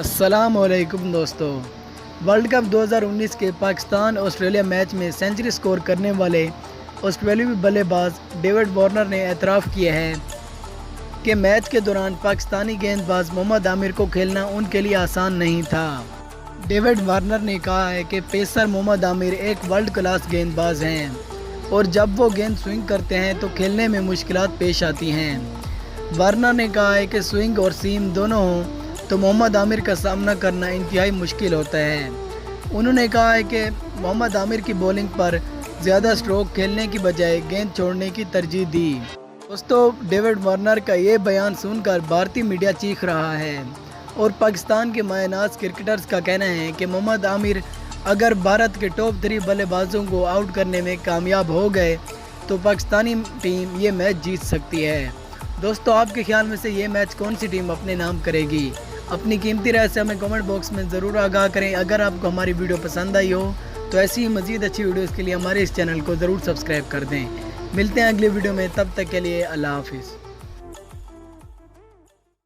अस्सलाम वालेकुम दोस्तों। वर्ल्ड कप 2019 के पाकिस्तान ऑस्ट्रेलिया मैच में सेंचुरी स्कोर करने वाले ऑस्ट्रेलियावी बल्लेबाज डेविड वार्नर ने एतराफ़ किया है कि मैच के दौरान पाकिस्तानी गेंदबाज मोहम्मद आमिर को खेलना उनके लिए आसान नहीं था। डेविड वार्नर ने कहा है कि पेसर मोहम्मद आमिर एक वर्ल्ड क्लास गेंदबाज हैं और जब वो गेंद स्विंग करते हैं तो खेलने में मुश्किलात पेश आती हैं। वार्नर ने कहा है कि स्विंग और सीम दोनों हों तो मोहम्मद आमिर का सामना करना इंतहाई मुश्किल होता है। उन्होंने कहा है कि मोहम्मद आमिर की बॉलिंग पर ज़्यादा स्ट्रोक खेलने की बजाय गेंद छोड़ने की तरजीह दी। दोस्तों, डेविड वार्नर का ये बयान सुनकर भारतीय मीडिया चीख रहा है और पाकिस्तान के मायनाज क्रिकेटर्स का कहना है कि मोहम्मद आमिर अगर भारत के टॉप 3 बल्लेबाजों को आउट करने में कामयाब हो गए तो पाकिस्तानी टीम ये मैच जीत सकती है। दोस्तों, आपके ख्याल में से ये मैच कौन सी टीम अपने नाम करेगी? अपनी कीमती राय से हमें कमेंट बॉक्स में ज़रूर आगाह करें। अगर आपको हमारी वीडियो पसंद आई हो तो ऐसी ही मज़ीद अच्छी वीडियोज़ के लिए हमारे इस चैनल को ज़रूर सब्सक्राइब कर दें। मिलते हैं अगली वीडियो में, तब तक के लिए अल्लाह हाफिज़।